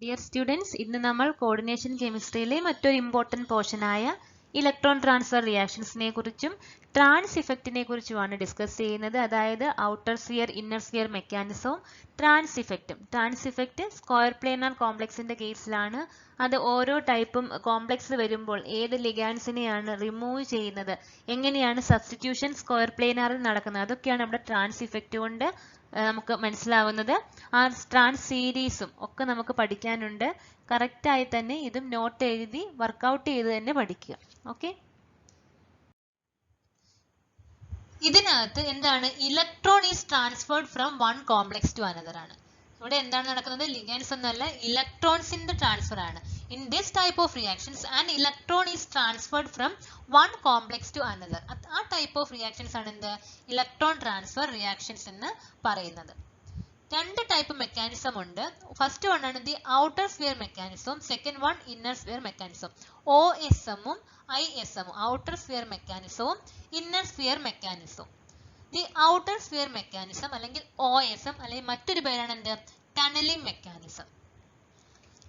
Dear students, ഇന്ന് നമ്മൾ coordination കെമിസ്ട്രിയിലെ മറ്റൊരു ഇമ്പോർട്ടൻറ്റ് പോർഷനായ ഇലക്ട്രോൺ ട്രാൻസ്ഫർ റിയാക്ഷൻസിനെ കുറിച്ചും ട്രാൻസ് ഇഫക്റ്റിനെ കുറിച്ചുമാണ് ഡിസ്കസ് ചെയ്യുന്നത്. അതായത് ഔട്ടർ സ്ഫിയർ ഇന്നർ സ്ഫിയർ മെക്കാനിസവും ട്രാൻസ് ഇഫക്റ്റും. ട്രാൻസ് ഇഫക്റ്റ് സ്ക്വയർ പ്ലേനാർ കോംപ്ലക്സിന്റെ കേസിലാണ്. അത് ഓരോ ടൈപ്പും കോംപ്ലക്സ് വരുമ്പോൾ ഏത് ലിഗാൻസിനെയാണ് റിമൂവ് ചെയ്യുന്നത്, എങ്ങനെയാണ് സബ്സ്റ്റിറ്റ്യൂഷൻ സ്ക്വയർ പ്ലേനാറിൽ നടക്കുന്നത്, അതൊക്കെയാണ് നമ്മുടെ ട്രാൻസ് ഇഫക്റ്റ് കൊണ്ട് നമുക്ക് മനസ്സിലാവുന്നത്. ആ ട്രാൻസ് സീരീസും ഒക്കെ നമുക്ക് പഠിക്കാനുണ്ട്. കറക്റ്റായി തന്നെ ഇതും നോട്ട് എഴുതി വർക്കൗട്ട് ചെയ്ത് തന്നെ പഠിക്കുക. ഓക്കെ, ഇതിനകത്ത് എന്താണ്, electron is transferred from one complex to another ആണ്. ഇവിടെ എന്താണ് നടക്കുന്നത്, ലിഗൻസ് ഒന്നല്ല, ഇലക്ട്രോൺസിന്റെ ട്രാൻസ്ഫർ ആണ്. In this type of reactions, an electron is transferred from one complex to another. ആ type of reactions ആണ് എന്ത്, ഇലക്ട്രോൺ ട്രാൻസ്ഫർ റിയാക്ഷൻസ് എന്ന് പറയുന്നത്. രണ്ട് ടൈപ്പ് മെക്കാനിസം ഉണ്ട്. ഫസ്റ്റ് വൺ ആണ് the outer sphere mechanism, second one inner sphere mechanism. OSM-ഉം ISM-ഉം, ഔട്ടർ സ്ഫിയർ മെക്കാനിസവും ഇന്നർ സ്ഫിയർ മെക്കാനിസവും. ദി ഔട്ടർ സ്ഫിയർ മെക്കാനിസം അല്ലെങ്കിൽ OSM അല്ലെങ്കിൽ മറ്റൊരു പേരാണ് എന്ത്, ടണലിംഗ് മെക്കാനിസം.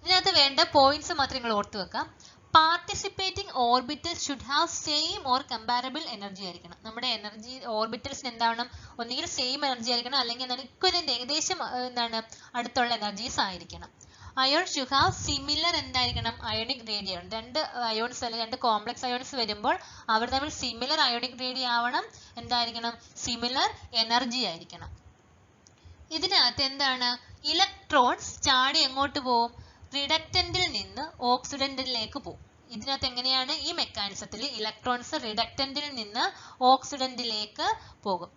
ഇതിനകത്ത് വേണ്ട പോയിന്റ്സ് മാത്രം നിങ്ങൾ ഓർത്തു വെക്കാം. Participating orbitals should have same or comparable energy ആയിരിക്കണം. നമ്മുടെ എനർജി ഓർബിറ്റൽസിന് എന്താവണം, ഒന്നുകിൽ സെയിം എനർജി ആയിരിക്കണം, അല്ലെങ്കിൽ എന്താണ് ഇക്വലന്റ്, ഏകദേശം എന്താണ് അടുത്തുള്ള എനർജീസ് ആയിരിക്കണം. അയോൺ ഷുഡ് ഹാവ് സിമിലർ എന്തായിരിക്കണം, അയോണിക് റേഡിയം. രണ്ട് അയോൺസ് അല്ലെങ്കിൽ രണ്ട് കോംപ്ലക്സ് അയോൺസ് വരുമ്പോൾ അവർ തമ്മിൽ സിമിലർ അയോണിക് റേഡിയം ആവണം, എന്തായിരിക്കണം, സിമിലർ എനർജി ആയിരിക്കണം. ഇതിനകത്ത് എന്താണ്, ഇലക്ട്രോൺസ് ചാടി എങ്ങോട്ട് പോകും, റിഡക്റ്റന്റിൽ നിന്ന് ഓക്സിഡന്റിലേക്ക് പോകും. ഇതിനകത്ത് എങ്ങനെയാണ്, ഈ മെക്കാനിസത്തിൽ ഇലക്ട്രോൺസ് റിഡക്റ്റന്റിൽ നിന്ന് ഓക്സിഡന്റിലേക്ക് പോകും.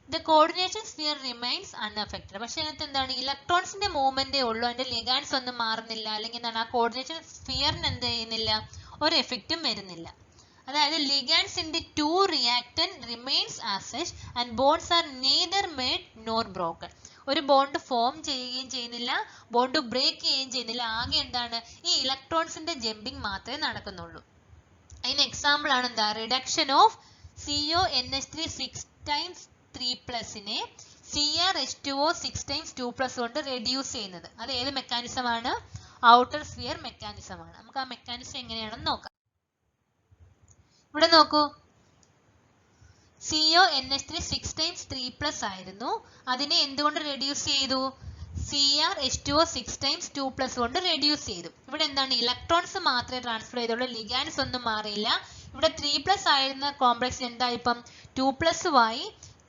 The coordination sphere remains unaffected. പക്ഷെ അതിനകത്ത് എന്താണ്, ഇലക്ട്രോൺസിന്റെ മൂവ്മെന്റേ ഉള്ളൂ, അതിന്റെ ലിഗാൻസ് ഒന്നും മാറുന്നില്ല, അല്ലെങ്കിൽ എന്താണ്, ആ കോർഡിനേഷൻ സ്ഫിയറിന് എന്ത് ചെയ്യുന്നില്ല, ഒരു എഫക്റ്റും വരുന്നില്ല. അതായത് ligands in the two reactant remains as such and bonds are neither made nor broken. ഒരു ബോണ്ട് ഫോം ചെയ്യുകയും ചെയ്യുന്നില്ല, ബോണ്ട് ബ്രേക്ക് ചെയ്യുകയും ചെയ്യുന്നില്ല. ആകെ എന്താണ്, ഈ ഇലക്ട്രോൺസിന്റെ ജമ്പിങ് മാത്രമേ നടക്കുന്നുള്ളൂ. അതിന് എക്സാമ്പിൾ ആണ് എന്താ, reduction of CONH3 6 times 3+നെ CrH2O 6 times 2+ കൊണ്ട് റെഡ്യൂസ് ചെയ്യുന്നത്. അത് ഏത് മെക്കാനിസം ആണ്, ഔട്ടർ സ്ഫിയർ മെക്കാനിസം ആണ്. നമുക്ക് ആ മെക്കാനിസം എങ്ങനെയാണെന്ന് നോക്കാം. ഇവിടെ നോക്കൂ, CONH3 6 times 3+ ആയിരുന്നു, അതിനെ എന്തുകൊണ്ട് റെഡ്യൂസ് ചെയ്തു, CrH2O 6 times 2+ കൊണ്ട് റെഡ്യൂസ് ചെയ്തു. ഇവിടെ എന്താണ്, ഇലക്ട്രോൺസ് മാത്രമേ ട്രാൻസ്ഫർ ചെയ്തുള്ളൂ, ലിഗാൻസ് ഒന്നും മാറിയില്ല. ഇവിടെ 3+ ആയിരുന്ന കോംപ്ലക്സ് എന്തായി, ഇപ്പം 2+ ആയി,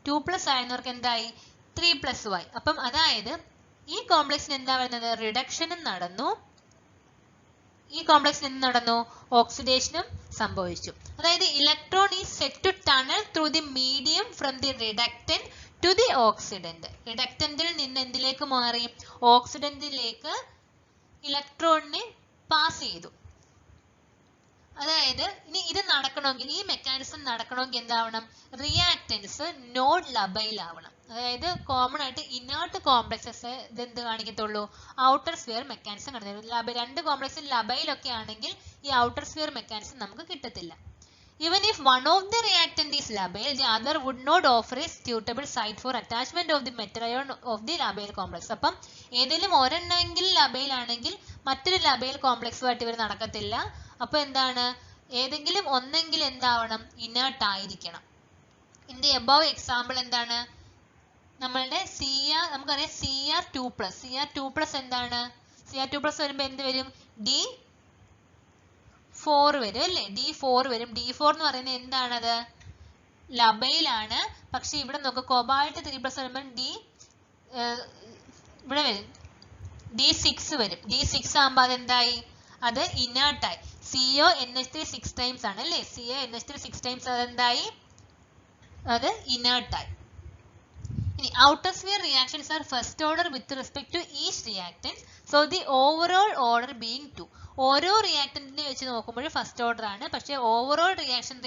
2+ ആയിരുന്നവർക്ക് എന്തായി, 3+ ആയി. അപ്പം അതായത് ഈ കോംപ്ലക്സിന് എന്താ വരുന്നത്, റിഡക്ഷനും നടന്നു, ഈ കോംപ്ലക്സിന് എന്ത് നടന്നു, ഓക്സിഡേഷനും സംഭവിച്ചു. അതായത് electron is set to tunnel through the medium from the reductant to the oxidant. റിഡക്റ്റന്റിൽ നിന്ന് എന്തിലേക്ക് മാറി, ഓക്സിഡന്റിലേക്ക് ഇലക്ട്രോണിനെ പാസ് ചെയ്തു. അതായത് ഇനി ഇത് നടക്കണമെങ്കിൽ, ഈ മെക്കാനിസം നടക്കണമെങ്കിൽ എന്താവണം, റിയാക്റ്റൻസ് നോഡ് ലബൈൽ ആവണം. അതായത് കോമൺ ആയിട്ട് ഇനേർട്ട് കോംപ്ലക്സസ് ഇതെന്ത് കാണിക്കത്തുള്ളൂ, ഔട്ടർ സ്ഫിയർ മെക്കാനിസം കാണിക്കത്തുള്ളൂ. രണ്ട് കോംപ്ലക്സ് ലബൈലൊക്കെ ആണെങ്കിൽ ഈ ഔട്ടർ സ്ഫിയർ മെക്കാനിസം നമുക്ക് കിട്ടത്തില്ല. Even if one of the reactant is labile, the other would not offer a suitable site for attachment of the metal ion of the labile complex. അപ്പം ഏതെങ്കിലും ഒരെണ്ണമെങ്കിൽ labile ആണെങ്കിൽ മറ്റൊരു labile കോംപ്ലക്സുമായിട്ട് ഇവർ നടക്കത്തില്ല. അപ്പോൾ എന്താണ്, ഏതെങ്കിലും ഒന്നെങ്കിൽ എന്താവണം, ഇനേർട്ട് ആയിരിക്കണം. ഇൻ ദി എബവ് എക്സാമ്പിൾ എന്താണ്, നമ്മളുടെ നമുക്കറിയാം CR2+. എന്താണ്, CR2+ വരുമ്പോൾ എന്ത് വരും, D4 വരും അല്ലേ, D4 വരും. D4 എന്ന് പറയുന്നത് എന്താണത്, ലബൈലാണ്. പക്ഷെ ഇവിടെ നോക്കുക, കോബാൾട്ട് 3+ വരുമ്പോൾ ഇവിടെ വരും D6 വരും. D6 ആകുമ്പോൾ അതെന്തായി, അത് ഇനേർട്ടായി. CONH3 6 times ആണ് അല്ലേ, CONH3 6 times അതെന്തായി, അത് ഇനേർട്ടായി. ഇനി outer sphere reactions are first order with respect to each reactants, so the overall order being 2. ഓരോ റിയാക്ടന്റിനെ വെച്ച് നോക്കുമ്പോൾ ഫസ്റ്റ് ഓർഡർ ആണ്, പക്ഷെ ഓവറോൾ റിയാക്ഷൻ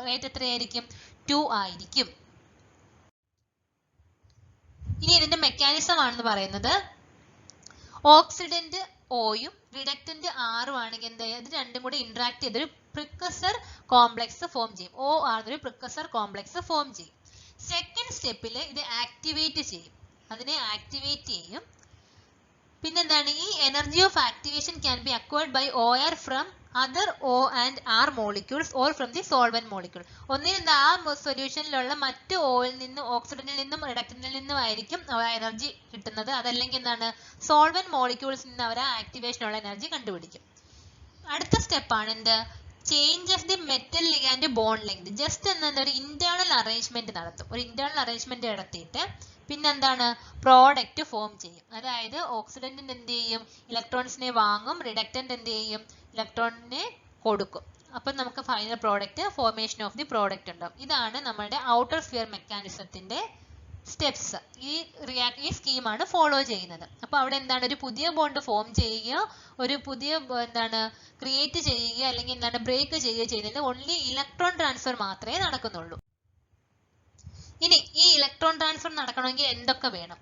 റേറ്റ് എത്രയായിരിക്കും, 2 ആയിരിക്കും. ഇനി ഇതിന്റെ മെക്കാനിസം ആണെന്ന് പറയുന്നത്, ഓക്സിഡന്റ് ഓയും റിഡക്റ്റന്റ് ആറും ആണെങ്കിൽ എന്താ, ഇത് രണ്ടും കൂടി ഇന്ററാക്ട് ചെയ്തൊരു പ്രിക്കസർ കോംപ്ലക്സ് ഫോം ചെയ്യും. OR ഒരു പ്രിക്കസർ കോംപ്ലക്സ് ഫോം ചെയ്യും. സെക്കൻഡ് സ്റ്റെപ്പിൽ ഇത് ആക്ടിവേറ്റ് ചെയ്യും, അതിനെ ആക്ടിവേറ്റ് ചെയ്യും. പിന്നെന്താണ് ഈ energy of activation can be acquired by OR from other O and R molecules or from the solvent molecule. ഒന്നിൽ ആ സൊല്യൂഷനിലുള്ള മറ്റ് ഓയിൽ നിന്നും ഓക്സിഡന്റിൽ നിന്നും റിഡക്റ്റന്റിൽ നിന്നും ആയിരിക്കും എനർജി കിട്ടുന്നത്. അതല്ലെങ്കിൽ എന്താണ് സോൾവെന്റ് മോളിക്യൂൾസിൽ നിന്ന് അവർ ആ ആക്ടിവേഷനുള്ള എനർജി കണ്ടുപിടിക്കും. അടുത്ത സ്റ്റെപ്പാണ് എന്ത് change of the metal ligand bond length. Just എന്താ ഒരു ഇന്റേണൽ അറേഞ്ച്മെന്റ് നടത്തും. ഒരു ഇന്റേണൽ അറേഞ്ച്മെന്റ് നടത്തിയിട്ട് പിന്നെന്താണ് പ്രോഡക്റ്റ് ഫോം ചെയ്യും. അതായത് ഓക്സിഡന്റ് എന്ത് ചെയ്യും ഇലക്ട്രോൺസിനെ വാങ്ങും, റിഡക്റ്റന്റ് എന്ത് ചെയ്യും ഇലക്ട്രോണിനെ കൊടുക്കും. അപ്പം നമുക്ക് final product formation of the product ഉണ്ടാവും. ഇതാണ് നമ്മുടെ ഔട്ടർ സ്ഫിയർ മെക്കാനിസത്തിന്റെ സ്റ്റെപ്സ്. ഈ സ്കീമാണ് ഫോളോ ചെയ്യുന്നത്. അപ്പോൾ അവിടെ എന്താണ് ഒരു പുതിയ ബോണ്ട് ഫോം ചെയ്യുക, ഒരു പുതിയ എന്താണ് ക്രിയേറ്റ് ചെയ്യുക അല്ലെങ്കിൽ എന്താണ് ബ്രേക്ക് ചെയ്യുക ചെയ്യുന്നത് ഓൺലി ഇലക്ട്രോൺ ട്രാൻസ്ഫർ മാത്രമേ നടക്കുന്നുള്ളൂ. ഇനി ഈ ഇലക്ട്രോൺ ട്രാൻസ്ഫർ നടക്കണമെങ്കിൽ എന്തൊക്കെ വേണം?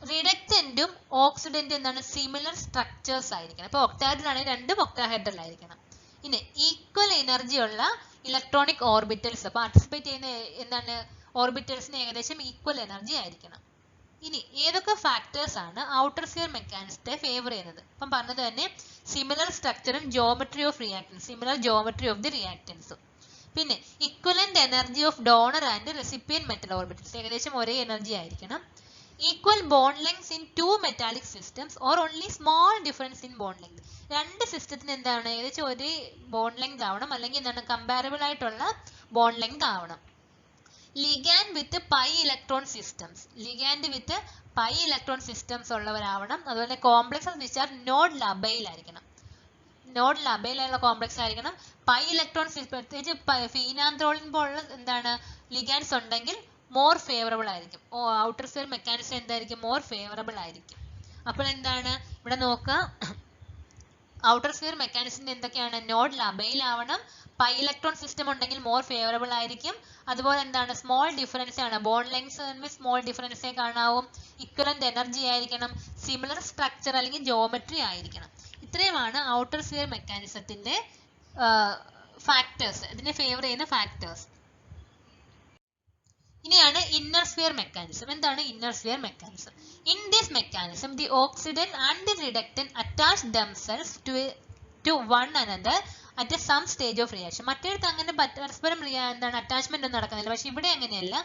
റിഡക്റ്റന്റും ഓക്സിഡന്റും എന്താണ് സിമിലർ സ്ട്രക്ചേഴ്സ് ആയിരിക്കണം. ഇപ്പോൾ ഒക്ടാഹെഡ്രലാണെങ്കിൽ രണ്ടും ഒക്ടാഹെഡ്രൽ ആയിരിക്കണം. ഇനി ഈക്വൽ എനർജി ഉള്ള ഇലക്ട്രോണിക് ഓർബിറ്റൽസ് പാർട്ടിസിപ്പേറ്റ് ചെയ്യുന്ന എന്താണ് ഓർബിറ്റൽസിന് ഏകദേശം ഈക്വൽ എനർജി ആയിരിക്കണം. ഇനി ഏതൊക്കെ ഫാക്ടേഴ്സ് ആണ് ഔട്ടർ സ്ഫിയർ മെക്കാനിസത്തെ ഫേവർ ചെയ്യുന്നത്? ഇപ്പം പറഞ്ഞത് തന്നെ സിമിലർ സ്ട്രക്ചറും geometry of reactants, similar geometry of the റിയാക്ടൻസും. പിന്നെ equivalent energy of donor and recipient metal orbitals, ഏകദേശം ഒരേ എനർജി ആയിരിക്കണം. Equal bond length in two metallic systems or only small difference in bond length. രണ്ട് സിസ്റ്റത്തിന് എന്താണ് ഏകദേശം ഒരേ ബോണ്ട് ലെങ്ത് ആവണം, അല്ലെങ്കിൽ എന്താണ് കമ്പാരബിൾ ആയിട്ടുള്ള ബോണ്ട് ലെങ്ത് ആവണം. ലിഗാൻഡ് വിത്ത് പൈ ഇലക്ട്രോൺ സിസ്റ്റംസ്, ലിഗാൻഡ് വിത്ത് പൈ ഇലക്ട്രോൺ സിസ്റ്റംസ് ഉള്ളവരാവണം. അതുപോലെ complexes which are node labile ആയിരിക്കണം, നോഡ് ലബൈലുള്ള കോംപ്ലക്സ് ആയിരിക്കണം. പൈ ഇലക്ട്രോൺ പ്രത്യേകിച്ച് ഫീനാന്ത്രോളിൻ പോലുള്ള എന്താണ് ലിഗാൻഡ്സ് ഉണ്ടെങ്കിൽ മോർ ഫേവറബിൾ ആയിരിക്കും. ഔട്ടർ സ്ഫിയർ മെക്കാനിസം എന്തായിരിക്കും മോർ ഫേവറബിൾ ആയിരിക്കും. അപ്പോൾ എന്താണ് ഇവിടെ നോക്കുക, ഔട്ടർ സ്ഫിയർ മെക്കാനിസത്തിന്റെ എന്തൊക്കെയാണ് നോഡ് ലബൈൽ ആവണം, പൈ ഇലക്ട്രോൺ സിസ്റ്റം ഉണ്ടെങ്കിൽ മോർ ഫേവറബിൾ ആയിരിക്കും. അതുപോലെ എന്താണ് സ്മോൾ ഡിഫറൻസ് ആണ്, ബോണ്ട് ലെങ്ത് സ്മോൾ ഡിഫറൻസേ കാണാവും. ഇക്വലന്റ് എനർജി ആയിരിക്കണം, സിമിലർ സ്ട്രക്ചർ അല്ലെങ്കിൽ ജോമെട്രി ആയിരിക്കണം. ഇത്രയുമാണ് ഔട്ടർ സ്ഫിയർ മെക്കാനിസത്തിന്റെ ഫാക്ടേഴ്സ്, ഇതിനെ ഫേവർ ചെയ്യുന്ന ഫാക്ടേഴ്സ്. ഇനിയാണ് ഇന്നർ സ്ഫിയർ മെക്കാനിസം. എന്താണ് inner sphere mechanism? In this mechanism the oxidant and the reductant attach themselves to one another at some stage of reaction. മറ്റേടത്ത് അങ്ങനെ പരസ്പരം എന്താണ് അറ്റാച്ച്മെന്റ് ഒന്നും നടക്കുന്നില്ല. പക്ഷെ ഇവിടെ അങ്ങനെയല്ല,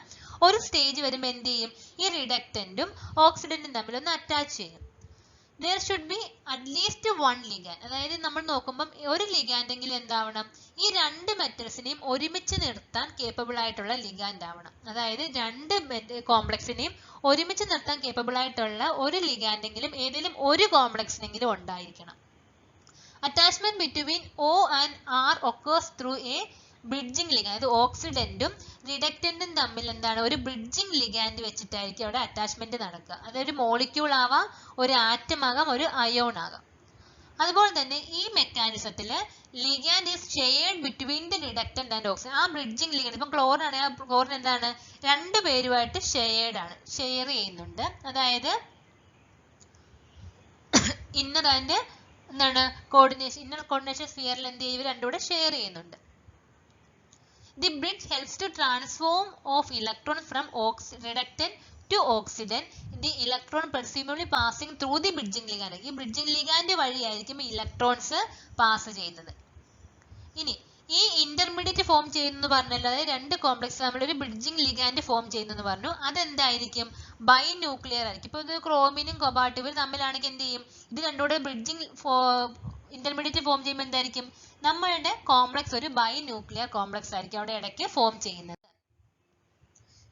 ഒരു സ്റ്റേജ് വരുമ്പോൾ എന്ത് ചെയ്യും ഈ റിഡക്റ്റന്റും ഓക്സിഡന്റും തമ്മിൽ ഒന്ന് അറ്റാച്ച് ചെയ്യും. there should be at least one ligand. അതായത് നമ്മൾ നോക്കുമ്പോൾ ഒരു ലിഗാൻഡ് എങ്കിലും എന്താവണം ഈ രണ്ട് മെറ്റൽസിനെയും ഒരുമിച്ച് നിർത്താൻ കേപ്പബിൾ ആയിട്ടുള്ള ലിഗാൻഡ് ആവണം. അതായത് രണ്ട് കോംപ്ലക്സിനെയും ഒരുമിച്ച് നിർത്താൻ കേപ്പബിൾ ആയിട്ടുള്ള ഒരു ലിഗാൻഡ് എങ്കിലും ഏതെങ്കിലും ഒരു കോംപ്ലക്സിനെങ്കിലും ഉണ്ടായിരിക്കണം. Attachment between O and R occurs through a bridging ligand. അതായത് ഓക്സിഡന്റും റിഡക്റ്റന്റും തമ്മിൽ എന്താണ് ഒരു ബ്രിഡ്ജിങ് ലിഗാൻഡ് വെച്ചിട്ടായിരിക്കും അവിടെ അറ്റാച്ച്മെന്റ് നടക്കുക. അതൊരു മോളിക്യൂൾ ആവാം, ഒരു ആറ്റം ആകാം, ഒരു അയോൺ ആകാം. അതുപോലെ തന്നെ ഈ മെക്കാനിസത്തിൽ ligand is shared between the reductant and oxidant. ആ ബ്രിഡ്ജിങ് ലിഗാൻഡ് ഇപ്പം ക്ലോറിൻ ആണെങ്കിൽ ആ ക്ലോറിൻ എന്താണ് രണ്ട് പേരുമായിട്ട് ഷെയർഡ് ആണ്, ഷെയർ ചെയ്യുന്നുണ്ട്. അതായത് ഇന്നർ ആൻഡ് എന്താണ് കോർഡിനേഷൻ, ഇന്നർ കോർഡിനേഷൻ സ്ഫിയറിൽ എന്ത് ചെയ്യും രണ്ടും കൂടെ ഷെയർ ചെയ്യുന്നുണ്ട്. The bridge helps to transform of electron from reductant to oxidant. The electron presumably passing through the bridging ligand. ഈ ബ്രിഡ്ജിംഗ് ലിഗാൻഡ് വഴിയായിരിക്കും ഇലക്ട്രോൺസ് പാസ് ചെയ്യുന്നത്. ഇനി ഈ ഇന്റർമീഡിയറ്റ് ഫോം ചെയ്യുന്നു പറഞ്ഞല്ലോ, അതായത് രണ്ട് കോംപ്ലക്സ് നമ്മൾ ഒരു ബ്രിഡ്ജിംഗ് ലിഗാൻഡ് ഫോം ചെയ്യുന്നു പറഞ്ഞു. അതെന്തായിരിക്കും ബൈ ന്യൂക്ലിയർ ആയിരിക്കും. ഇപ്പോൾ ഇത് ക്രോമിനും കൊബാൾട്ടും ഇവർ തമ്മിലാണെങ്കിൽ എന്ത് ചെയ്യും ഇത് രണ്ടുകൂടെ ബ്രിഡ്ജിംഗ് ഇന്റർമീഡിയറ്റ് ഫോം ചെയ്യുമ്പോൾ എന്തായിരിക്കും നമ്മളുടെ കോംപ്ലക്സ് ഒരു ബൈ ന്യൂക്ലിയർ കോംപ്ലക്സ് ആയിരിക്കും അവിടെ ഇടയ്ക്ക് ഫോം ചെയ്യുന്നത്.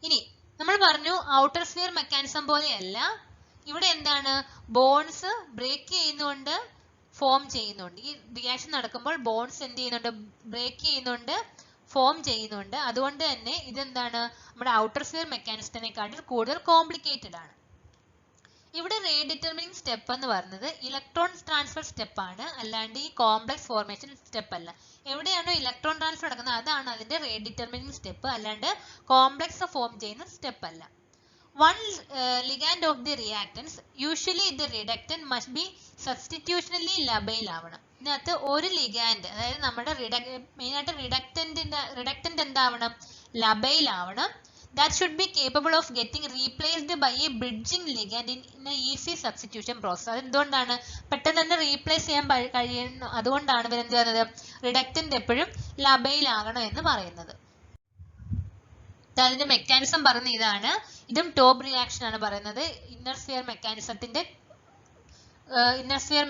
ഇനി നമ്മൾ പറഞ്ഞു ഔട്ടർ സ്ഫിയർ മെക്കാനിസം പോലെയല്ല, ഇവിടെ എന്താണ് ബോൺസ് ബ്രേക്ക് ചെയ്യുന്നുണ്ട്, ഫോം ചെയ്യുന്നുണ്ട്. ഈ റിയാക്ഷൻ നടക്കുമ്പോൾ ബോൺസ് എന്ത് ചെയ്യുന്നുണ്ട് ബ്രേക്ക് ചെയ്യുന്നുണ്ട്, ഫോം ചെയ്യുന്നുണ്ട്. അതുകൊണ്ട് തന്നെ ഇതെന്താണ് നമ്മുടെ ഔട്ടർ സ്ഫിയർ മെക്കാനിസത്തിനെക്കാട്ടിൽ കൂടുതൽ കോംപ്ലിക്കേറ്റഡ് ആണ്. ഇവിടെ റേറ്റ് ഡിറ്റർമിനിങ് സ്റ്റെപ്പ് എന്ന് പറയുന്നത് ഇലക്ട്രോൺ ട്രാൻസ്ഫർ സ്റ്റെപ്പ് ആണ്, അല്ലാണ്ട് ഈ കോംപ്ലക്സ് ഫോർമേഷൻ സ്റ്റെപ്പ് അല്ല. എവിടെയാണോ ഇലക്ട്രോൺ ട്രാൻസ്ഫർ നടക്കുന്നത് അതാണ് അതിന്റെ റേറ്റ് ഡിറ്റർമിനിങ് സ്റ്റെപ്പ്, അല്ലാണ്ട് കോംപ്ലക്സ് ഫോം ചെയ്യുന്ന സ്റ്റെപ്പ് അല്ല. One ligand of the reactants usually the reductant must be substitutionally labile ആവണം. ഇതിനകത്ത് ഒരു ലിഗാൻഡ് അതായത് നമ്മുടെ മെയിനായിട്ട് റിഡക്റ്റന്റ് എന്താവണം ലബൈൽ ആവണം. that should be capable of getting replaced by a bridging ligand in a easy substitution process. അതെന്തുകൊണ്ടാണ് പെട്ടെന്ന് തന്നെ റീപ്ലേസ് ചെയ്യാൻ കഴിയുന്നു, അതുകൊണ്ടാണ് ഇവർ എന്ത് പറയുന്നത് റിഡക്റ്റന്റ് എപ്പോഴും ലബൈലാകണം എന്ന് പറയുന്നത്. അതിന്റെ മെക്കാനിസം പറയുന്നത് ഇതാണ്. ഇതും ടോപ്പ് റിയാക്ഷൻ ആണ് പറയുന്നത്. ഇന്നർ സ്ഫിയർ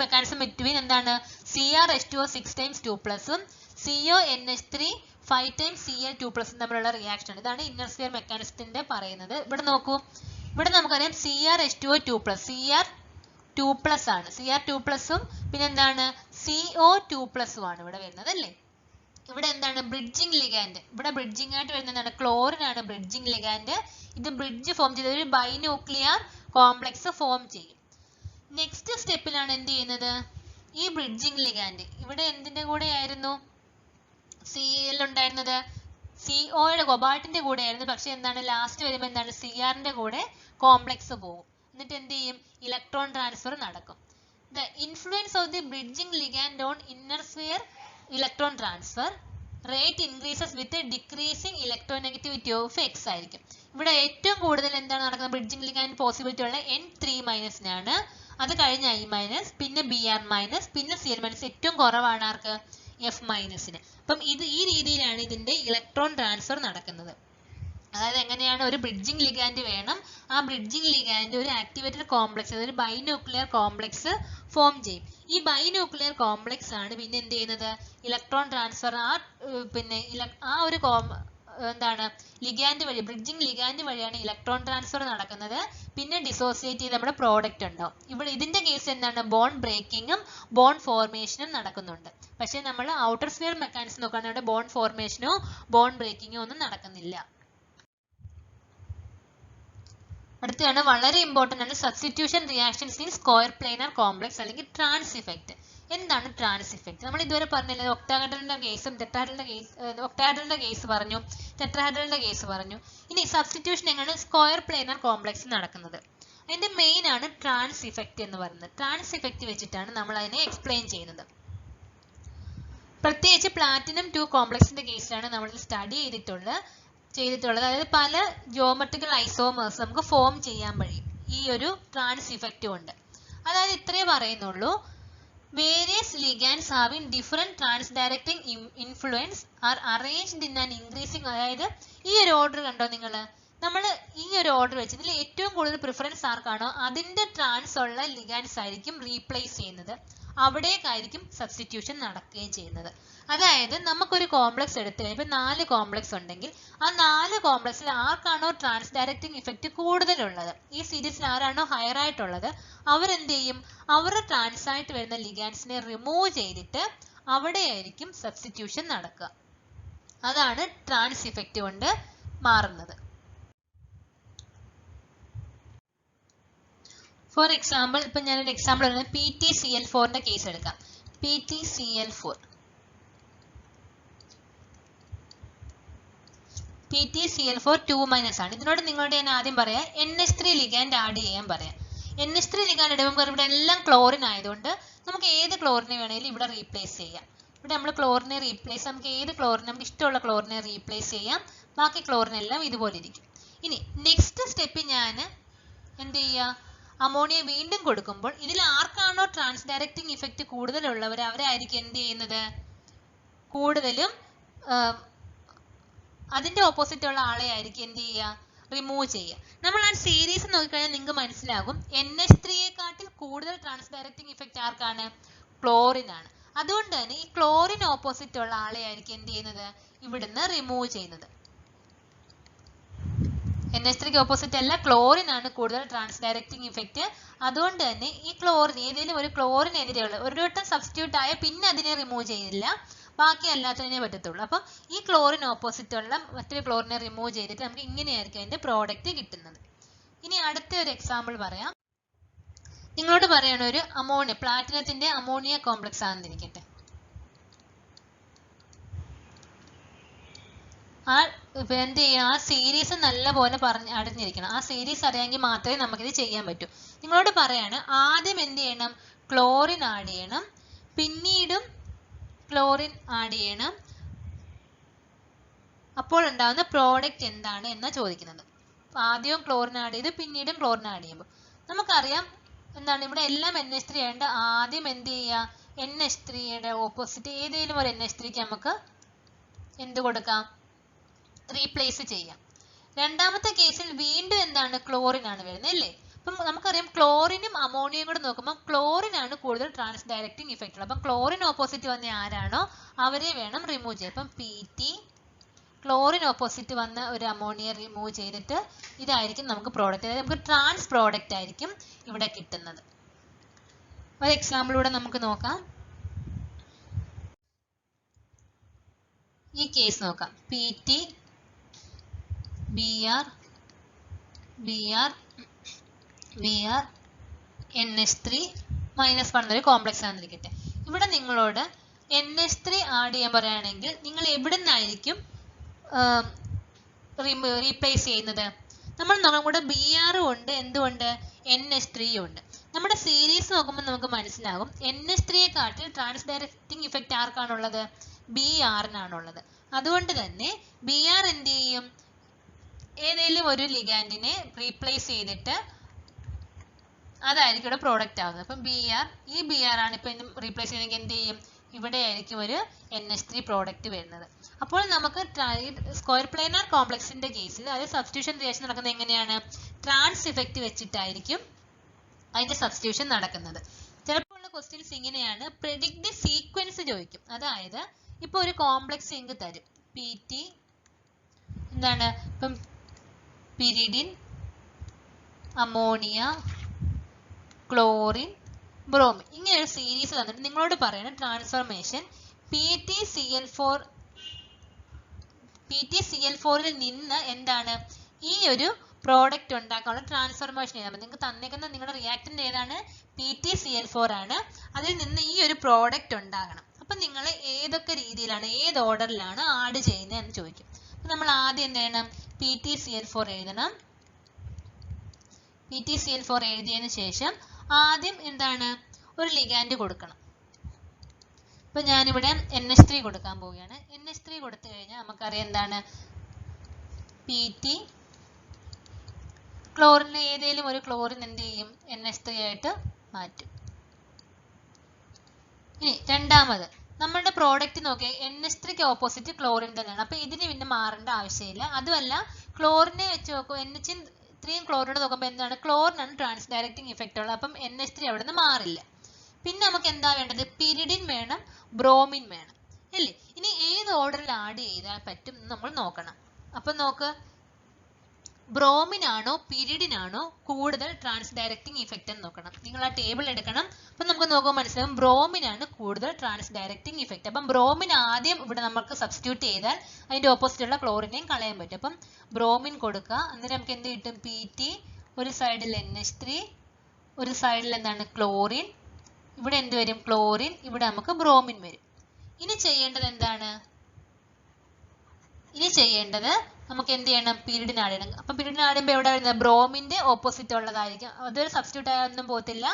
മെക്കാനിസം ബിറ്റ്വീൻ എന്താണ് CrH2O 6 times 2+ CONH3 5 times Cl2+ തമ്മിലുള്ള റിയാക്ഷൻ. ഇതാണ് ഇന്നർ സ്ഫിയർ മെക്കാനിസത്തിന്റെ പറയുന്നത്. ഇവിടെ നോക്കൂ, ഇവിടെ നമുക്കറിയാം CrH2O 2+, Cr2+ ആണ്, Cr2+ഉം പിന്നെ എന്താണ് CO2+ഉം ആണ് ഇവിടെ വരുന്നത് അല്ലേ. ഇവിടെ എന്താണ് ബ്രിഡ്ജിങ് ലിഗാൻഡ്, ഇവിടെ ബ്രിഡ്ജിങ് ആയിട്ട് വരുന്നതാണ് ക്ലോറിൻ ആണ് ബ്രിഡ്ജിങ് ലിഗാൻഡ്. ഇത് ബ്രിഡ്ജ് ഫോം ചെയ്ത് ഒരു ബൈന്യൂക്ലിയർ കോംപ്ലക്സ് ഫോം ചെയ്യും. നെക്സ്റ്റ് സ്റ്റെപ്പിലാണ് എന്ത് ചെയ്യുന്നത്, ഈ ബ്രിഡ്ജിങ് ലിഗാൻഡ് ഇവിടെ എന്തിന്റെ കൂടെ ആയിരുന്നു Cl ഉണ്ടായിരുന്നത്, COയുടെ കൊബാൾട്ടിന്റെ കൂടെ ആയിരുന്നു. പക്ഷെ എന്താണ് ലാസ്റ്റ് വരുമ്പോൾ എന്താണ് Crന്റെ കൂടെ കോംപ്ലക്സ് പോകും. എന്നിട്ട് എന്ത് ചെയ്യും ഇലക്ട്രോൺ ട്രാൻസ്ഫർ നടക്കും. The influence of the bridging ligand on inner sphere electron transfer rate increases with a decreasing electronegativity of X ആയിരിക്കും. ഇവിടെ ഏറ്റവും കൂടുതൽ എന്താണ് നടക്കുന്നത് ബ്രിഡ്ജിങ് ലിഗാൻഡ് പോസിബിലിറ്റി ഉള്ള N3- അത് കഴിഞ്ഞ I-, പിന്നെ Br-, പിന്നെ Cl-, ഏറ്റവും കുറവാണ് ആർക്ക് F-ന്. അപ്പം ഈ രീതിയിലാണ് ഇതിന്റെ ഇലക്ട്രോൺ ട്രാൻസ്ഫർ നടക്കുന്നത്. അതായത് എങ്ങനെയാണ് ഒരു ബ്രിഡ്ജിങ് ലിഗാൻഡ് വേണം, ആ ബ്രിഡ്ജിങ് ലിഗാൻഡ് ഒരു ആക്ടിവേറ്റഡ് കോംപ്ലക്സ് അതായത് ബൈന്യൂക്ലിയർ കോംപ്ലക്സ് ഫോം ചെയ്യും. ഈ ബൈന്യൂക്ലിയർ കോംപ്ലക്സ് ആണ് പിന്നെ എന്ത് ചെയ്യുന്നത് ഇലക്ട്രോൺ ട്രാൻസ്ഫർ ആ ഒരു എന്താണ് ലിഗാൻഡ് വഴി ബ്രിഡ്ജിങ് ലിഗാൻഡ് വഴിയാണ് ഇലക്ട്രോൺ ട്രാൻസ്ഫർ നടക്കുന്നത്. പിന്നെ ഡിസോസിയേറ്റ് ചെയ്ത് നമ്മുടെ പ്രോഡക്റ്റ് ഉണ്ടാവും. ഇവിടെ ഇതിന്റെ കേസ് എന്താണ് ബോണ്ട് ബ്രേക്കിങ്ങും ബോണ്ട് ഫോർമേഷനും നടക്കുന്നുണ്ട്. പക്ഷെ നമ്മൾ ഔട്ടർ സ്ഫിയർ മെക്കാനിസം നോക്കുകയാണെങ്കിൽ അവിടെ ബോണ്ട് ഫോർമേഷനോ ബോണ്ട് ബ്രേക്കിങ്ങോ ഒന്നും നടക്കുന്നില്ല. അടുത്താണ് വളരെ ഇമ്പോർട്ടന്റ് ആണ് substitution reactions in square planar complex അല്ലെങ്കിൽ ട്രാൻസ് ഇഫക്റ്റ്. എന്താണ് ട്രാൻസ് ഇഫക്റ്റ്? നമ്മൾ ഇതുവരെ പറഞ്ഞില്ലേ ഒക്ടാഹെഡ്രലിന്റെ കേസും ഒക്ടാഹെഡ്രലിന്റെ കേസ് പറഞ്ഞു, ടെട്രാഹെഡ്രലിന്റെ കേസ് പറഞ്ഞു. ഇനി സബ്സ്റ്റിറ്റ്യൂഷൻ എങ്ങനെയാണ് സ്ക്വയർ പ്ലാനർ കോംപ്ലക്സ് നടക്കുന്നത്? അതിന്റെ മെയിൻ ആണ് ട്രാൻസ് ഇഫക്റ്റ് എന്ന് പറയുന്നത്. ട്രാൻസ് ഇഫക്റ്റ് വെച്ചിട്ടാണ് നമ്മൾ അതിനെ എക്സ്പ്ലെയിൻ ചെയ്യുന്നത്. പ്രത്യേകിച്ച് പ്ലാറ്റിനം 2 കോംപ്ലക്സിന്റെ കേസിലാണ് നമ്മൾ സ്റ്റഡി ചെയ്തിട്ടുള്ളത്. അതായത് പല ജിയോമെട്രിക്കൽ ഐസോമേഴ്സ് നമുക്ക് ഫോം ചെയ്യാൻ കഴിയും ഈ ഒരു ട്രാൻസ് ഇഫക്റ്റ് കൊണ്ട്. അതായത് ഇത്രേ പറയുന്നുള്ളൂ, various ligands having different trans directing influence are arranged in an increasing. അതായത് ഈ ഒരു ഓർഡർ കണ്ടോ നിങ്ങൾ, നമ്മൾ ഈ ഒരു ഓർഡർ വെച്ച് ഇതിൽ ഏറ്റവും കൂടുതൽ പ്രിഫറൻസ് ആർക്കാണോ അതിന്റെ ട്രാൻസ് ഉള്ള ലിഗാൻഡ്സ് ആയിരിക്കും റീപ്ലേസ് ചെയ്യുന്നത്, അവിടേക്കായിരിക്കും സബ്സ്റ്റിറ്റ്യൂഷൻ നടക്കുകയും ചെയ്യുന്നത്. അതായത് നമുക്കൊരു കോംപ്ലക്സ് എടുത്തു കഴിഞ്ഞാൽ 4 കോംപ്ലക്സ് ഉണ്ടെങ്കിൽ ആ 4 കോംപ്ലക്സിൽ ആർക്കാണോ ട്രാൻസ് ഡയറക്റ്റിംഗ് ഇഫക്റ്റ് കൂടുതലുള്ളത്, ഈ സീരീസിൽ ആരാണോ ഹയർ ആയിട്ടുള്ളത്, അവരെന്ത് ചെയ്യും അവരുടെ ട്രാൻസ് ആയിട്ട് വരുന്ന ലിഗാൻഡ്സിനെ റിമൂവ് ചെയ്തിട്ട് അവിടെയായിരിക്കും സബ്സ്റ്റിറ്റ്യൂഷൻ നടക്കുക. അതാണ് ട്രാൻസ് ഇഫക്റ്റ് കൊണ്ട് മാറുന്നത്. ഫോർ എക്സാമ്പിൾ ഇപ്പൊ ഞാനൊരു എക്സാമ്പിൾ പറയുന്നത് PtCl4ന്റെ കേസ് എടുക്കാം. PtCl4 2- ആണ്. ഇതിനോട് നിങ്ങളോട് ഞാൻ ആദ്യം പറയാം NH3 ലിഗാൻഡ് ആഡ് ചെയ്യാൻ പറയാം. NH3 ലിഗാൻഡ് ഇടുമ്പോൾ ഇവിടെ എല്ലാം ക്ലോറിൻ ആയതുകൊണ്ട് നമുക്ക് ഏത് ക്ലോറിനെ വേണമെങ്കിലും ഇവിടെ റീപ്ലേസ് ചെയ്യാം. ഇവിടെ നമ്മൾ ക്ലോറിനെ റീപ്ലേസ് നമുക്ക് ഇഷ്ടമുള്ള ക്ലോറിനെ റീപ്ലേസ് ചെയ്യാം. ബാക്കി ക്ലോറിനെല്ലാം ഇതുപോലെ ഇരിക്കും. ഇനി നെക്സ്റ്റ് സ്റ്റെപ്പ് ഞാൻ എന്ത് ചെയ്യുക, അമോണിയ വീണ്ടും കൊടുക്കുമ്പോൾ ഇതിൽ ആർക്കാണോ ട്രാൻസ് ഡയറക്റ്റിംഗ് ഇഫക്റ്റ് കൂടുതലുള്ളവർ അവരായിരിക്കും എന്ത് ചെയ്യുന്നത് കൂടുതലും അതിന്റെ ഓപ്പോസിറ്റ് ഉള്ള ആളെ ആയിരിക്കും എന്ത് ചെയ്യുക റിമൂവ് ചെയ്യുക. നമ്മൾ ആ സീരീസ് നോക്കിക്കഴിഞ്ഞാൽ നിങ്ങൾക്ക് മനസ്സിലാകും NH3യെക്കാട്ടിൽ കൂടുതൽ ട്രാൻസ് ഡയറക്റ്റിംഗ് ഇഫക്റ്റ് ആർക്കാണ് ക്ലോറിൻ ആണ്. അതുകൊണ്ട് തന്നെ ഈ ക്ലോറിൻ ഓപ്പോസിറ്റ് ഉള്ള ആളെ ആയിരിക്കും എന്ത് ചെയ്യുന്നത് ഇവിടുന്ന് റിമൂവ് ചെയ്യുന്നത്. NH3ക്ക് ഓപ്പോസിറ്റ് അല്ല ക്ലോറിൻ ആണ് കൂടുതൽ ട്രാൻസ് ഡയറക്റ്റിംഗ് ഇഫക്റ്റ്. അതുകൊണ്ട് തന്നെ ഈ ക്ലോറിൻ ഏതെങ്കിലും ഒരു ക്ലോറിനെതിരെയുള്ള ഒരു വട്ടം സബ്സ്റ്റിറ്റ്യൂട്ട് ആയ പിന്നെ അതിനെ റിമൂവ് ചെയ്യില്ല, ബാക്കി അല്ലാത്തതിനെ പറ്റത്തുള്ളൂ. അപ്പം ഈ ക്ലോറിൻ ഓപ്പോസിറ്റ് ഉള്ള മറ്റൊരു ക്ലോറിനെ റിമൂവ് ചെയ്തിട്ട് നമുക്ക് ഇങ്ങനെയായിരിക്കും അതിന്റെ പ്രോഡക്റ്റ് കിട്ടുന്നത്. ഇനി അടുത്ത ഒരു എക്സാമ്പിൾ പറയാം. നിങ്ങളോട് പറയണ ഒരു പ്ലാറ്റിനത്തിന്റെ അമോണിയ കോംപ്ലക്സ് ആണെന്നിരിക്കട്ടെ. എന്ത് ചെയ്യുക, ആ സീരീസ് നല്ലപോലെ അറിഞ്ഞിരിക്കണം. ആ സീരീസ് അറിയാമെങ്കിൽ മാത്രമേ നമുക്കിത് ചെയ്യാൻ പറ്റൂ. നിങ്ങളോട് പറയാണ് ആദ്യം എന്ത് ചെയ്യണം ക്ലോറിൻ ആഡ് ചെയ്യണം, പിന്നീടും ക്ലോറിൻ ആഡ് ചെയ്യണം. അപ്പോൾ ഉണ്ടാകുന്ന പ്രോഡക്റ്റ് എന്താണ് എന്നാണ് ചോദിക്കുന്നത്. ആദ്യവും ക്ലോറിൻ ആഡ് ചെയ്ത് പിന്നീടും ക്ലോറിൻ ആഡ് ചെയ്യുമ്പോൾ നമുക്കറിയാം എന്താണ് ഇവിടെ എല്ലാം NH3 ആയതുകൊണ്ട് ആദ്യം എന്ത് ചെയ്യുക, NH3യുടെ ഓപ്പോസിറ്റ് ഏതെങ്കിലും ഒരു NH3ക്ക് നമുക്ക് എന്ത് കൊടുക്കാം, റീപ്ലേസ് ചെയ്യാം. രണ്ടാമത്തെ കേസിൽ വീണ്ടും എന്താണ് ക്ലോറിൻ ആണ് വരുന്നത് അല്ലേ. അപ്പം നമുക്കറിയാം ക്ലോറിനും അമോണിയയും കൂടെ നോക്കുമ്പോൾ ക്ലോറിൻ ആണ് കൂടുതൽ ട്രാൻസ് ഡയറക്റ്റിംഗ് ഇഫക്റ്റ് ഉള്ളത്. അപ്പം ക്ലോറിൻ ഓപ്പോസിറ്റ് വന്ന ആരാണോ അവരെ വേണം റിമൂവ് ചെയ്യാൻ. അപ്പം PT ക്ലോറിൻ ഓപ്പോസിറ്റ് വന്ന ഒരു അമോണിയ റിമൂവ് ചെയ്തിട്ട് ഇതായിരിക്കും നമുക്ക് പ്രോഡക്റ്റ്, അതായത് നമുക്ക് ട്രാൻസ് പ്രോഡക്റ്റ് ആയിരിക്കും ഇവിടെ കിട്ടുന്നത്. ഒരു എക്സാമ്പിളൂടെ നമുക്ക് നോക്കാം. ഈ കേസ് നോക്കാം. PT BR NH3 -1 എന്നൊരു കോംപ്ലക്സ് ആണെന്നിരിക്കട്ടെ. ഇവിടെ നിങ്ങളോട് NH3 ആഡ് ചെയ്യാൻ പറയുകയാണെങ്കിൽ നിങ്ങൾ എവിടെ നിന്നായിരിക്കും റീപ്ലേസ് ചെയ്യുന്നത്? നമ്മൾ നമ്മുടെ BR ഉണ്ട്, എന്തുകൊണ്ട് NH3 ഉണ്ട്. നമ്മുടെ സീരീസ് നോക്കുമ്പോൾ നമുക്ക് മനസ്സിലാകും NH3യെക്കാട്ടിൽ ട്രാൻസ് ഡയറക്റ്റിംഗ് ഇഫക്റ്റ് ആർക്കാണുള്ളത്, BR-നാണുള്ളത്. അതുകൊണ്ട് തന്നെ BR എന്ത് ചെയ്യും, ഏതെങ്കിലും ഒരു ലിഗാൻഡിനെ റീപ്ലേസ് ചെയ്തിട്ട് അതായിരിക്കും ഇവിടെ പ്രോഡക്റ്റ് ആവുന്നത്. അപ്പം ഈ BR ആണ് ഇപ്പം റീപ്ലേസ് ചെയ്തെങ്കിൽ എന്ത് ചെയ്യും, ഇവിടെ ആയിരിക്കും ഒരു NH3 പ്രോഡക്റ്റ് വരുന്നത്. അപ്പോൾ നമുക്ക് സ്ക്വയർ പ്ലാനാർ കോംപ്ലക്സിന്റെ കേസിൽ അതായത് സബ്സ്റ്റിറ്റ്യൂഷൻ റിയാക്ഷൻ നടക്കുന്നത് എങ്ങനെയാണ്, ട്രാൻസ് ഇഫക്റ്റ് വെച്ചിട്ടായിരിക്കും അതിന്റെ സബ്സ്റ്റിറ്റ്യൂഷൻ നടക്കുന്നത്. ചിലപ്പോൾ ഉള്ള ക്വസ്റ്റ്യൻസ് ഇങ്ങനെയാണ്, പ്രെഡിക്റ്റ് ദി സീക്വൻസ് ചോദിക്കും. അതായത് ഇപ്പൊ ഒരു കോംപ്ലക്സ് എനിക്ക് തരും, PT എന്താണ്, ഇപ്പം പിരിഡിൻ, അമോണിയ, ക്ലോറിൻ, ബ്രോമിൻ, ഇങ്ങനെ ഒരു സീരീസ് തന്നിട്ട് നിങ്ങളോട് പറയണം ട്രാൻസ്ഫർമേഷൻ PTCl4ൽ നിന്ന് എന്താണ് ഈ ഒരു പ്രോഡക്റ്റ് ഉണ്ടാക്കാനുള്ള ട്രാൻസ്ഫർമേഷൻ ചെയ്താൽ മതി. നിങ്ങൾക്ക് തന്നേക്കുന്ന നിങ്ങളുടെ റിയാക്ടന്റ് ഏതാണ്, PTCl4 ആണ്. അതിൽ നിന്ന് ഈ ഒരു പ്രോഡക്റ്റ് ഉണ്ടാകണം. അപ്പം നിങ്ങൾ ഏതൊക്കെ രീതിയിലാണ്, ഏത് ഓർഡറിലാണ് ആഡ് ചെയ്യുന്നത് എന്ന് ചോദിക്കും. അപ്പം നമ്മൾ ആദ്യം എന്ത് ചെയ്യണം, PTCl4 എഴുതണം. PTCl4 എഴുതിയതിനു ശേഷം ആദ്യം എന്താണ് ഒരു ലിഗാൻഡ് കൊടുക്കണം. ഇപ്പൊ ഞാനിവിടെ NH3 കൊടുക്കാൻ പോവുകയാണ്. NH3 കൊടുത്തു കഴിഞ്ഞാൽ നമുക്കറിയാം എന്താണ്, PT ക്ലോറിനെ ഏതെങ്കിലും ഒരു ക്ലോറിൻ എന്ത് ചെയ്യും, NH3 ആയിട്ട് മാറ്റും. ഇനി രണ്ടാമത് നമ്മളുടെ പ്രോഡക്റ്റ് നോക്കിയാൽ NH3ക്ക് ഓപ്പോസിറ്റ് ക്ലോറിൻ തന്നെയാണ്. അപ്പൊ ഇതിന് പിന്നെ മാറേണ്ട ആവശ്യമില്ല. അതുമല്ല ക്ലോറിനെ വെച്ച് നോക്കും, NH3യും ക്ലോറിനോട് നോക്കുമ്പോൾ എന്താണ്, ക്ലോറിനാണ് ട്രാൻസ് ഡയറക്റ്റിംഗ് ഇഫക്റ്റ് ഉള്ളത്. അപ്പം NH3 അവിടെ നിന്ന് മാറില്ല. പിന്നെ നമുക്ക് എന്താ വേണ്ടത്, പിരിഡിൻ വേണം, ബ്രോമിൻ വേണം അല്ലേ. ഇനി ഏത് ഓർഡറിൽ ആഡ് ചെയ്താൽ പറ്റും നമ്മൾ നോക്കണം. അപ്പൊ നോക്ക്, ബ്രോമിൻ ആണോ പിരിഡിൻ ആണോ കൂടുതൽ ട്രാൻസ് ഡയറക്റ്റിംഗ് ഇഫക്റ്റ് എന്ന് നോക്കണം. നിങ്ങൾ ആ ടേബിൾ എടുക്കണം. അപ്പം നമുക്ക് നോക്കുമ്പോൾ മനസ്സിലാവും ബ്രോമിൻ ആണ് കൂടുതൽ ട്രാൻസ് ഡയറക്റ്റിംഗ് ഇഫക്റ്റ്. അപ്പം ബ്രോമിൻ ആദ്യം ഇവിടെ നമുക്ക് സബ്സ്റ്റിറ്റ്യൂട്ട് ചെയ്താൽ അതിന്റെ ഓപ്പോസിറ്റ് ഉള്ള ക്ലോറിനെയും കളയാൻ പറ്റും. അപ്പം ബ്രോമിൻ കൊടുക്കുക. അന്നേരം നമുക്ക് എന്ത് കിട്ടും, PT, ഒരു സൈഡിൽ NH3, ഒരു സൈഡിൽ എന്താണ് ക്ലോറിൻ, ഇവിടെ എന്ത് വരും ക്ലോറിൻ, ഇവിടെ നമുക്ക് ബ്രോമിൻ വരും. ഇനി ചെയ്യേണ്ടത് എന്താണ്, നമുക്ക് എന്ത് ചെയ്യണം, പിരിഡിൻ ആഡ് ചെയ്യണം. അപ്പം പിരിഡിൻ ആഡ് ചെയ്യുമ്പോൾ എവിടെ വരുന്നത്, ബ്രോമിന്റെ ഓപ്പോസിറ്റ് ഉള്ളതായിരിക്കും. അതൊരു സബ്സ്റ്റിറ്റ്യൂട്ട് ആയൊന്നും പോകത്തില്ല.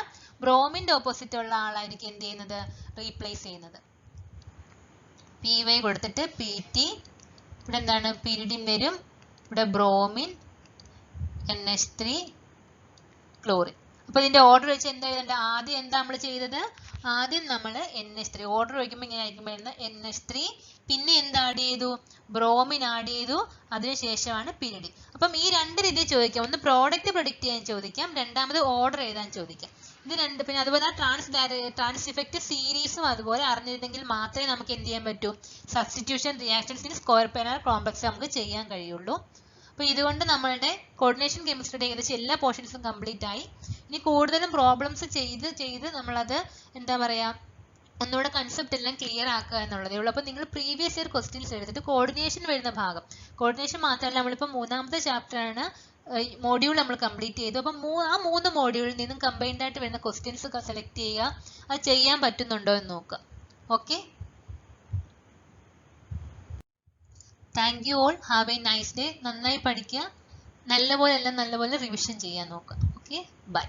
ബ്രോമിന്റെ ഓപ്പോസിറ്റ് ഉള്ള ആളായിരിക്കും എന്ത് ചെയ്യുന്നത്, റീപ്ലേസ് ചെയ്യുന്നത്. PY കൊടുത്തിട്ട് PT, ഇവിടെ എന്താണ് പിരിഡിൻ വരും, ഇവിടെ ബ്രോമിൻ, NH3, ക്ലോറിൻ. അപ്പൊ ഇതിന്റെ ഓർഡർ വെച്ച് എന്താ എഴുതേണ്ടത്, ആദ്യം എന്താ നമ്മൾ ചെയ്തത്, ആദ്യം നമ്മൾ NH3 ഓർഡർ വയ്ക്കുമ്പോൾ ഇങ്ങനെ ആയിരിക്കും വരുന്നത്, NH3, പിന്നെ എന്ത് ആഡ് ചെയ്തു, ബ്രോമിൻ ആഡ് ചെയ്തു, അതിനുശേഷമാണ് പിരിഡിൻ. അപ്പം ഈ രണ്ട് രീതി ചോദിക്കാം. ഒന്ന് പ്രോഡക്റ്റ് പ്രൊഡിക്റ്റ് ചെയ്യാൻ ചോദിക്കാം, രണ്ടാമത് ഓർഡർ എഴുതാൻ ചോദിക്കാം. ഇത് രണ്ട്. പിന്നെ അതുപോലെ ട്രാൻസ് ഇഫക്റ്റ് സീരീസും അതുപോലെ അറിഞ്ഞിരുന്നെങ്കിൽ മാത്രമേ നമുക്ക് എന്ത് ചെയ്യാൻ പറ്റൂ, substitution reactions in square planar complex നമുക്ക് ചെയ്യാൻ കഴിയുള്ളൂ. അപ്പോൾ ഇതുകൊണ്ട് നമ്മളുടെ കോർഡിനേഷൻ കെമിസ്ട്രിയുടെ ഏകദേശം എല്ലാ പോർഷൻസും കംപ്ലീറ്റ് ആയി. ഇനി കൂടുതലും പ്രോബ്ലംസ് ചെയ്ത് നമ്മളത് എന്താ പറയുക, ഒന്നുകൂടെ കൺസെപ്റ്റ് എല്ലാം ക്ലിയർ ആക്കുക എന്നുള്ളതേ ഉള്ളൂ. അപ്പോൾ നിങ്ങൾ പ്രീവിയസ് ഇയർ ക്വസ്റ്റ്യൻസ് എടുത്തിട്ട് കോർഡിനേഷൻ വരുന്ന ഭാഗം, കോർഡിനേഷൻ മാത്രമല്ല നമ്മളിപ്പോൾ മൂന്നാമത്തെ ചാപ്റ്ററാണ് മോഡ്യൂൾ നമ്മൾ കംപ്ലീറ്റ് ചെയ്തു. അപ്പം ആ 3 മോഡ്യൂളിൽ നിന്നും കമ്പൈൻഡ് ആയിട്ട് വരുന്ന ക്വസ്റ്റ്യൻസ് സെലക്ട് ചെയ്യുക, അത് ചെയ്യാൻ പറ്റുന്നുണ്ടോ എന്ന് നോക്കുക. Okay, thank you all, have a nice day. നന്നായി പഠിക്കുക, നല്ലപോലെ റിവിഷൻ ചെയ്യാൻ നോക്കുക. Okay, by.